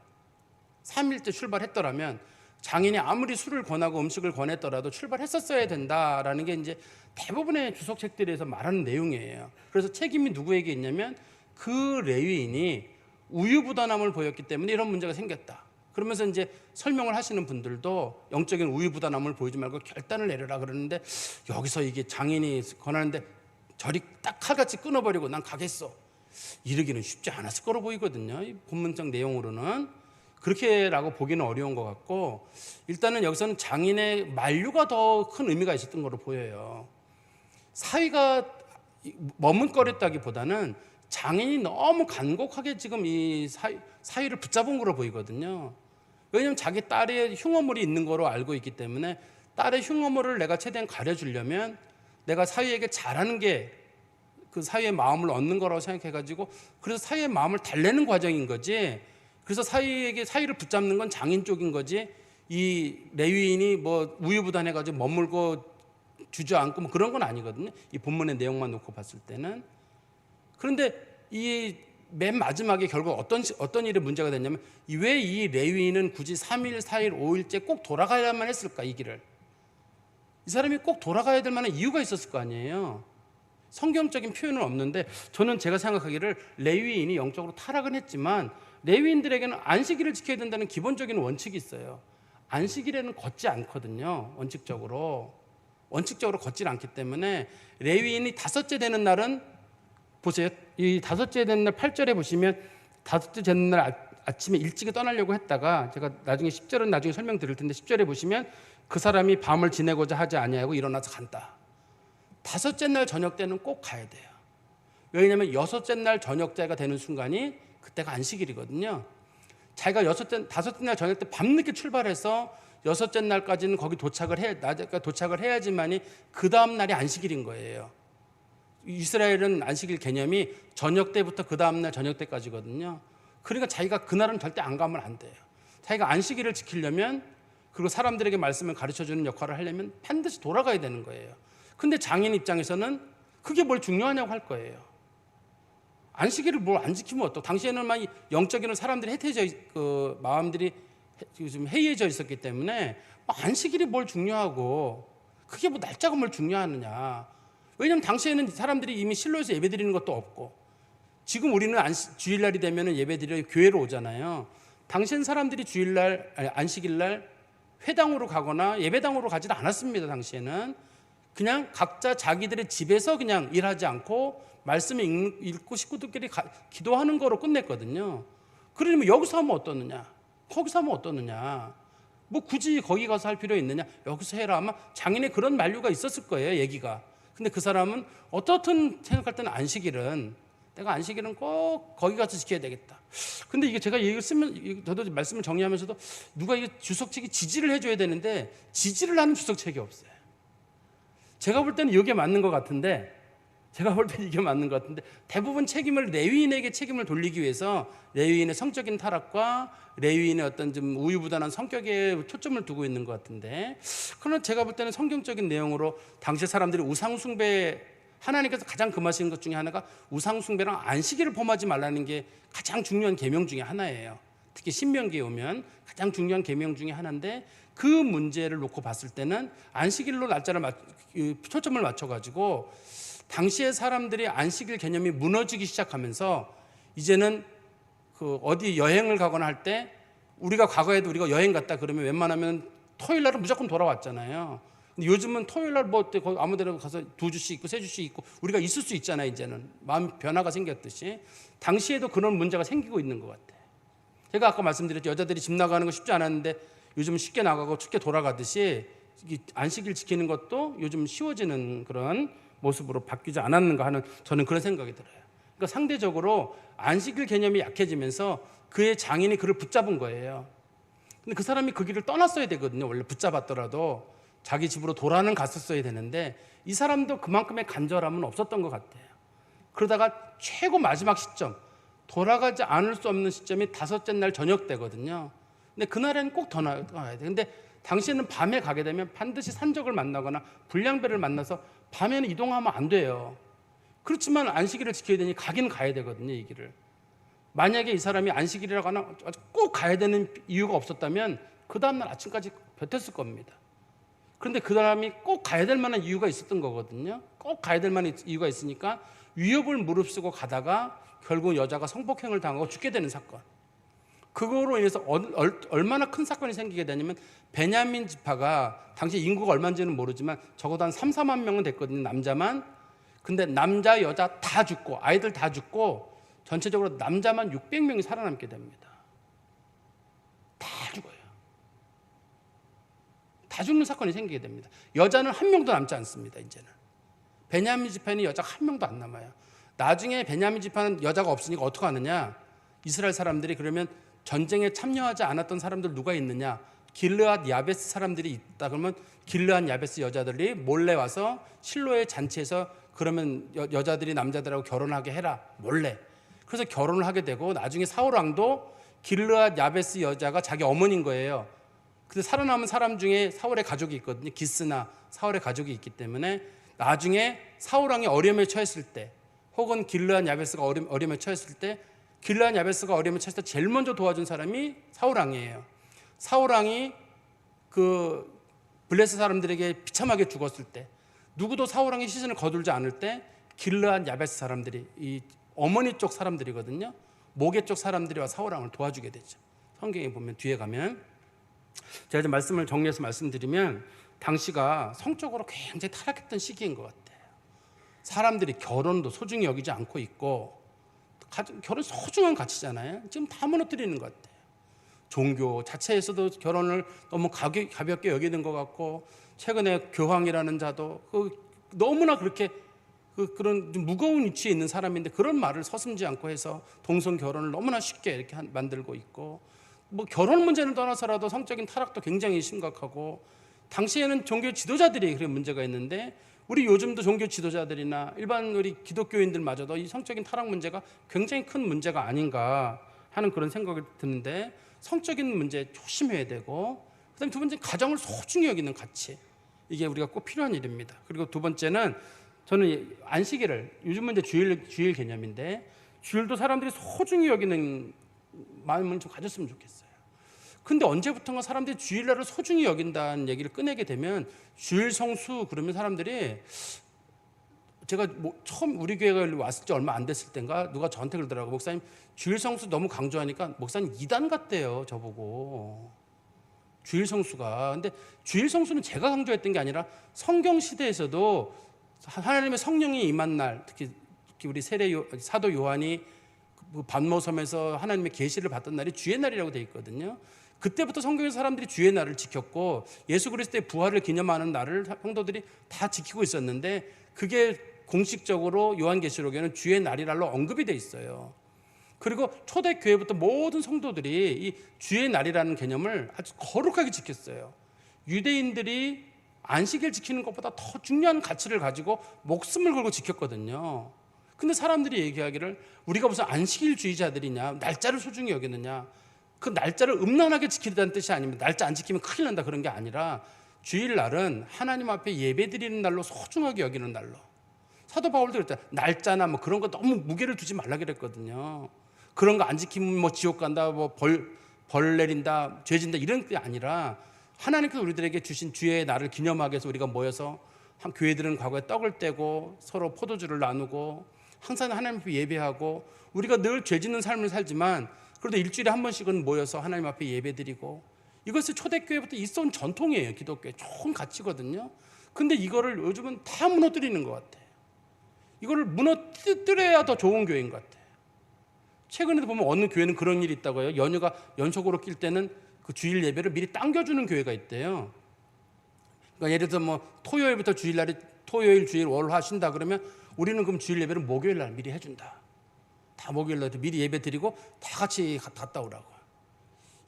3일째 출발했더라면 장인이 아무리 술을 권하고 음식을 권했더라도 출발했었어야 된다라는 게 이제 대부분의 주석책들에서 말하는 내용이에요. 그래서 책임이 누구에게 있냐면 그 레위인이 우유부단함을 보였기 때문에 이런 문제가 생겼다. 그러면서 이제 설명을 하시는 분들도 영적인 우유부단함을 보이지 말고 결단을 내려라 그러는데 여기서 이게 장인이 권하는데 저리 딱 칼같이 끊어버리고 난 가겠어 이러기는 쉽지 않았을 거로 보이거든요. 이 본문적 내용으로는 그렇게라고 보기는 어려운 것 같고 일단은 여기서는 장인의 만류가 더 큰 의미가 있었던 거로 보여요. 사위가 머뭇거렸다기보다는 장인이 너무 간곡하게 지금 이 사위를 붙잡은 거로 보이거든요. 왜냐하면 자기 딸의 흉어물이 있는 거로 알고 있기 때문에 딸의 흉어물을 내가 최대한 가려주려면 내가 사위에게 잘하는 게 그 사위의 마음을 얻는 거라고 생각해가지고 그래서 사위의 마음을 달래는 과정인 거지. 그래서 사위를 붙잡는 건 장인 쪽인 거지. 이 레위인이 뭐 우유부단해가지고 머물고 주저앉고 뭐 그런 건 아니거든요. 이 본문의 내용만 놓고 봤을 때는. 그런데 이 맨 마지막에 결국 어떤 일에 문제가 됐냐면 왜 이 레위인은 굳이 3일, 4일, 5일째 꼭 돌아가야만 했을까 이 길을. 이 사람이 꼭 돌아가야 될 만한 이유가 있었을 거 아니에요. 성경적인 표현은 없는데 저는 제가 생각하기를 레위인이 영적으로 타락은 했지만 레위인들에게는 안식일을 지켜야 된다는 기본적인 원칙이 있어요. 안식일에는 걷지 않거든요. 원칙적으로 걷지 않기 때문에 레위인이 다섯째 되는 날은 보세요. 이 다섯째 되는 날 8절에 보시면 다섯째 되는 날 아침에 일찍이 떠나려고 했다가 제가 나중에 10절은 나중에 설명드릴 텐데 10절에 보시면 그 사람이 밤을 지내고자 하지 아니하고 일어나서 간다. 다섯째 날 저녁 때는 꼭 가야 돼요. 왜냐하면 여섯째 날 저녁때가 되는 순간이 그때가 안식일이거든요. 자기가 다섯째 날 저녁 때 밤늦게 출발해서 여섯째 날까지는 거기 도착을 해야지만이 그 다음 날이 안식일인 거예요. 이스라엘은 안식일 개념이 저녁 때부터 그 다음 날 저녁 때까지거든요. 그러니까 자기가 그날은 절대 안 가면 안 돼요. 자기가 안식일을 지키려면 그리고 사람들에게 말씀을 가르쳐주는 역할을 하려면 반드시 돌아가야 되는 거예요. 근데 장인 입장에서는 그게 뭘 중요하냐고 할 거예요. 안식일을 뭘 안 지키면 어떡? 당시에는 막 영적인 사람들이 마음들이 좀 해이해져 있었기 때문에 안식일이 뭘 중요하고 그게 뭐 날짜가 뭘 중요하느냐. 왜냐하면 당시에는 사람들이 이미 실로에서 예배드리는 것도 없고 지금 우리는 주일날이 되면 예배드려 교회로 오잖아요. 당시엔 사람들이 안식일날 회당으로 가거나 예배당으로 가지도 않았습니다. 당시에는 그냥 각자 자기들의 집에서 그냥 일하지 않고 말씀을 읽고 식구들끼리 기도하는 거로 끝냈거든요. 그러면 여기서 하면 어떻느냐? 거기서 하면 어떻느냐? 뭐 굳이 거기 가서 할 필요 있느냐? 여기서 해라. 아마 장인의 그런 만류가 있었을 거예요, 얘기가. 근데 그 사람은 어떻든 생각할 때는 내가 안식일은 꼭 거기 가서 지켜야 되겠다. 근데 이게 제가 얘기를 쓰면 저도 말씀을 정리하면서도 누가 이 주석책이 지지를 해줘야 되는데 지지를 하는 주석책이 없어요. 제가 볼 때는 이게 맞는 것 같은데 제가 볼 때 이게 맞는 것 같은데, 대부분 책임을 레위인에게 책임을 돌리기 위해서 레위인의 성적인 타락과 레위인의 어떤 좀 우유부단한 성격에 초점을 두고 있는 것 같은데, 그러나 제가 볼 때는 성경적인 내용으로 당시 사람들이 우상숭배, 하나님께서 가장 금하시는 것 중에 하나가 우상숭배랑 안식일을 범하지 말라는 게 가장 중요한 계명 중에 하나예요. 특히 신명기에 오면 가장 중요한 계명 중에 하나인데, 그 문제를 놓고 봤을 때는 안식일로 날짜를 초점을 맞춰가지고 당시의 사람들이 안식일 개념이 무너지기 시작하면서, 이제는 그 어디 여행을 가거나 할 때, 우리가 과거에도 우리가 여행 갔다 그러면 웬만하면 토요일 날은 무조건 돌아왔잖아요. 근데 요즘은 토요일 날 뭐 아무 데나 가서 2주씩 있고 3주씩 있고 우리가 있을 수 있잖아요. 이제는 마음 변화가 생겼듯이 당시에도 그런 문제가 생기고 있는 것 같아요. 제가 아까 말씀드렸죠. 여자들이 집 나가는 거 쉽지 않았는데 요즘은 쉽게 나가고 쉽게 돌아가듯이 안식일 지키는 것도 요즘 쉬워지는 그런 모습으로 바뀌지 않았는가 하는, 저는 그런 생각이 들어요. 그러니까 상대적으로 안식일 개념이 약해지면서 그의 장인이 그를 붙잡은 거예요. 근데 그 사람이 그 길을 떠났어야 되거든요. 원래 붙잡았더라도 자기 집으로 돌아는 갔었어야 되는데, 이 사람도 그만큼의 간절함은 없었던 것 같아요. 그러다가 최고 마지막 시점, 돌아가지 않을 수 없는 시점이 5째 날 저녁 때거든요. 근데 그날에는 꼭 더 나가야 돼. 근데 당시에는 밤에 가게 되면 반드시 산적을 만나거나 불량배를 만나서 밤에는 이동하면 안 돼요. 그렇지만 안식일을 지켜야 되니 가긴 가야 되거든요, 이 길을. 만약에 이 사람이 안식일이라고 하나 꼭 가야 되는 이유가 없었다면 그 다음날 아침까지 버텼을 겁니다. 그런데 그 사람이 꼭 가야 될 만한 이유가 있었던 거거든요. 꼭 가야 될 만한 이유가 있으니까 위협을 무릅쓰고 가다가 결국 여자가 성폭행을 당하고 죽게 되는 사건. 그거로 인해서 얼마나 큰 사건이 생기게 되냐면, 베냐민 지파가 당시 인구가 얼마인지는 모르지만 적어도 한 3, 4만 명은 됐거든요, 남자만. 근데 남자 여자 다 죽고 아이들 다 죽고 전체적으로 남자만 600명이 살아남게 됩니다. 다 죽어요. 다 죽는 사건이 생기게 됩니다. 여자는 한 명도 남지 않습니다. 이제는 베냐민 지파에는 여자가 한 명도 안 남아요. 나중에 베냐민 지파는 여자가 없으니까 어떻게 하느냐, 이스라엘 사람들이 그러면 전쟁에 참여하지 않았던 사람들 누가 있느냐, 길르앗 야베스 사람들이 있다 그러면 길르앗 야베스 여자들이 몰래 와서 실로의 잔치에서 그러면 여자들이 남자들하고 결혼하게 해라, 몰래. 그래서 결혼을 하게 되고, 나중에 사울 왕도 길르앗 야베스 여자가 자기 어머니인 거예요. 근데 살아남은 사람 중에 사울의 가족이 있거든요. 기스나 사울의 가족이 있기 때문에 나중에 사울 왕이 어려움에 처했을 때, 혹은 길르앗 야베스가 어려움에 처했을 때, 길르앗 야베스가 어려움에 처했을 때 제일 먼저 도와준 사람이 사울 왕이에요. 사울 왕이 그 블레셋 사람들에게 비참하게 죽었을 때, 누구도 사울 왕의 시선을 거둘지 않을 때 길르앗 야베스 사람들이, 이 어머니 쪽 사람들이거든요. 모계 쪽 사람들이 와 사울 왕을 도와주게 되죠. 성경에 보면 뒤에 가면, 제가 좀 말씀을 정리해서 말씀드리면, 당시가 성적으로 굉장히 타락했던 시기인 것 같아요. 사람들이 결혼도 소중히 여기지 않고 있고, 결혼 소중한 가치잖아요. 지금 다 무너뜨리는 것 같아요. 종교 자체에서도 결혼을 너무 가볍게 여기는 것 같고, 최근에 교황이라는 자도 너무나 그렇게 그런 좀 무거운 위치에 있는 사람인데 그런 말을 서슴지 않고 해서 동성 결혼을 너무나 쉽게 이렇게 만들고 있고, 뭐 결혼 문제를 떠나서라도 성적인 타락도 굉장히 심각하고, 당시에는 종교 지도자들이 그런 문제가 있는데, 우리 요즘도 종교 지도자들이나 일반 우리 기독교인들마저도 이 성적인 타락 문제가 굉장히 큰 문제가 아닌가 하는 그런 생각이 드는데, 성적인 문제 조심해야 되고, 그다음에 두 번째, 가정을 소중히 여기는 가치, 이게 우리가 꼭 필요한 일입니다. 그리고 두 번째는, 저는 안식일을, 요즘은 이제 주일 개념인데, 주일도 사람들이 소중히 여기는 마음을 좀 가졌으면 좋겠어요. 근데 언제부턴가 사람들이 주일날을 소중히 여긴다는 얘기를 꺼내게 되면, 주일 성수 그러면 사람들이, 제가 처음 우리 교회가 왔을 때 얼마 안 됐을 때인가 누가 저한테 그러더라고요. 목사님, 주일 성수 너무 강조하니까 목사님 이단 같대요, 저보고. 주일 성수가. 근데 주일 성수는 제가 강조했던 게 아니라 성경 시대에서도 하나님의 성령이 임한 날, 특히 우리 사도 요한이 반모섬에서 하나님의 계시를 받던 날이 주의 날이라고 되어 있거든요. 그때부터 성경의 사람들이 주의 날을 지켰고, 예수 그리스도의 부활을 기념하는 날을 성도들이 다 지키고 있었는데, 그게 공식적으로 요한계시록에는 주의 날이랄로 언급이 돼 있어요. 그리고 초대교회부터 모든 성도들이 이 주의 날이라는 개념을 아주 거룩하게 지켰어요. 유대인들이 안식일 지키는 것보다 더 중요한 가치를 가지고 목숨을 걸고 지켰거든요. 근데 사람들이 얘기하기를 우리가 무슨 안식일주의자들이냐, 날짜를 소중히 여기느냐, 그 날짜를 음란하게 지키려는 뜻이 아닙니다. 날짜 안 지키면 큰일 난다 그런 게 아니라 주일날은 하나님 앞에 예배드리는 날로 소중하게 여기는 날로. 사도 바울도 그랬잖아요. 날짜나 뭐 그런 거 너무 무게를 두지 말라 그랬거든요. 그런 거 안 지키면 뭐 지옥 간다, 뭐 벌 내린다, 죄 진다 이런 게 아니라 하나님께서 우리들에게 주신 주의 날을 기념하기 위해서 우리가 모여서 한 교회들은 과거에 떡을 떼고 서로 포도주를 나누고 항상 하나님 앞에 예배하고 우리가 늘 죄 짓는 삶을 살지만 그래도 일주일에 한 번씩은 모여서 하나님 앞에 예배드리고 이것이 초대교회부터 있어온 전통이에요. 기독교의 좋은 가치거든요. 근데 이거를 요즘은 다 무너뜨리는 것 같아요. 이거를 무너뜨려야 더 좋은 교회인 것 같아요. 최근에도 보면 어느 교회는 그런 일이 있다고요. 연휴가 연속으로 낄 때는 그 주일 예배를 미리 당겨주는 교회가 있대요. 그러니까 예를 들어서 뭐 토요일부터 주일날이 토요일, 주일, 월 하신다 그러면 우리는 그럼 주일 예배를 목요일날 미리 해준다. 다 목요일날 미리 예배 드리고 다 같이 갔다 오라고.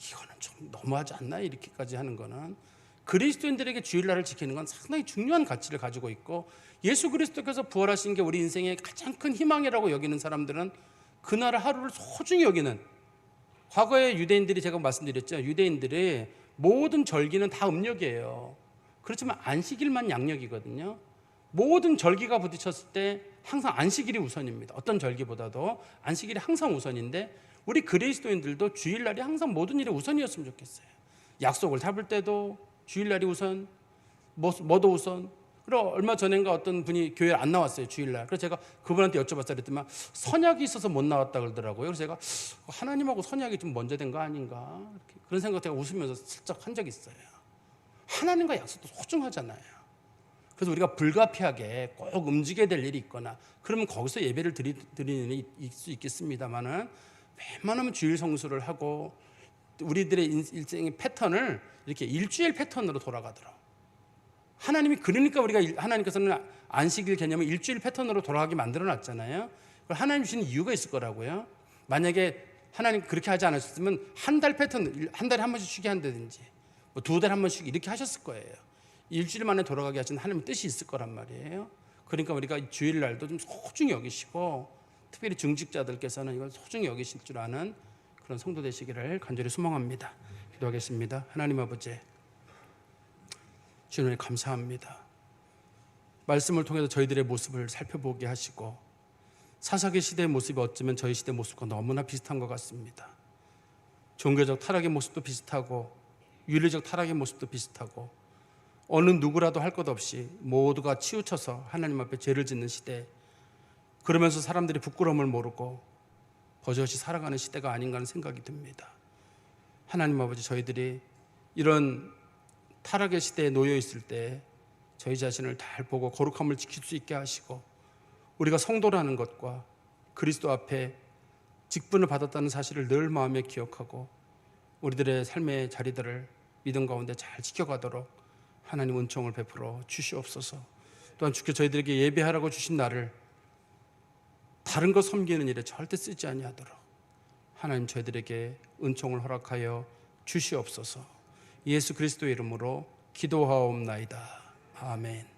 이거는 좀 너무하지 않나 이렇게까지 하는 거는. 그리스도인들에게 주일날을 지키는 건 상당히 중요한 가치를 가지고 있고 예수 그리스도께서 부활하신 게 우리 인생의 가장 큰 희망이라고 여기는 사람들은 그날 하루를 소중히 여기는, 과거에 유대인들이 제가 말씀드렸죠. 유대인들의 모든 절기는 다 음력이에요. 그렇지만 안식일만 양력이거든요. 모든 절기가 부딪혔을 때 항상 안식일이 우선입니다. 어떤 절기보다도 안식일이 항상 우선인데 우리 그리스도인들도 주일날이 항상 모든 일에 우선이었으면 좋겠어요. 약속을 잡을 때도 주일날이 우선, 뭐도 우선. 그리고 얼마 전인가 어떤 분이 교회에 안 나왔어요, 주일날. 그래서 제가 그분한테 여쭤봤어요. 그랬더니 선약이 있어서 못 나왔다 그러더라고요. 그래서 제가 하나님하고 선약이 좀 먼저 된 거 아닌가, 이렇게 그런 생각 제가 웃으면서 슬쩍 한 적이 있어요. 하나님과 약속도 소중하잖아요. 그래서 우리가 불가피하게 꼭 움직여야 될 일이 있거나 그러면 거기서 예배를 드리는 일이 있을 수 있겠습니다만은 웬만하면 주일 성수를 하고 우리들의 일생의 패턴을 이렇게 일주일 패턴으로 돌아가도록. 하나님이 그러니까 하나님께서는 안식일 개념을 일주일 패턴으로 돌아가게 만들어 놨잖아요. 하나님 주시는 이유가 있을 거라고요. 만약에 하나님 그렇게 하지 않으셨으면 한 달 패턴, 한 달에 한 번씩 쉬게 한다든지 뭐 두 달에 한 번씩 이렇게 하셨을 거예요. 일주일 만에 돌아가게 하신 하나님의 뜻이 있을 거란 말이에요. 그러니까 우리가 주일날도 좀 소중히 여기시고 특별히 중직자들께서는 이걸 소중히 여기실 줄 아는 그런 성도 되시기를 간절히 소망합니다. 기도하겠습니다. 하나님 아버지, 주님 감사합니다. 말씀을 통해서 저희들의 모습을 살펴보게 하시고 사사기 시대의 모습이 어쩌면 저희 시대 모습과 너무나 비슷한 것 같습니다. 종교적 타락의 모습도 비슷하고 윤리적 타락의 모습도 비슷하고 어느 누구라도 할 것 없이 모두가 치우쳐서 하나님 앞에 죄를 짓는 시대, 그러면서 사람들이 부끄러움을 모르고 버젓이 살아가는 시대가 아닌가 하는 생각이 듭니다. 하나님 아버지, 저희들이 이런 타락의 시대에 놓여 있을 때 저희 자신을 잘 보고 거룩함을 지킬 수 있게 하시고 우리가 성도라는 것과 그리스도 앞에 직분을 받았다는 사실을 늘 마음에 기억하고 우리들의 삶의 자리들을 믿음 가운데 잘 지켜가도록 하나님 은총을 베풀어 주시옵소서. 또한 주께 저희들에게 예배하라고 주신 날을 다른 것 섬기는 일에 절대 쓰지 아니하도록 하나님 저희들에게 은총을 허락하여 주시옵소서. 예수 그리스도의 이름으로 기도하옵나이다. 아멘.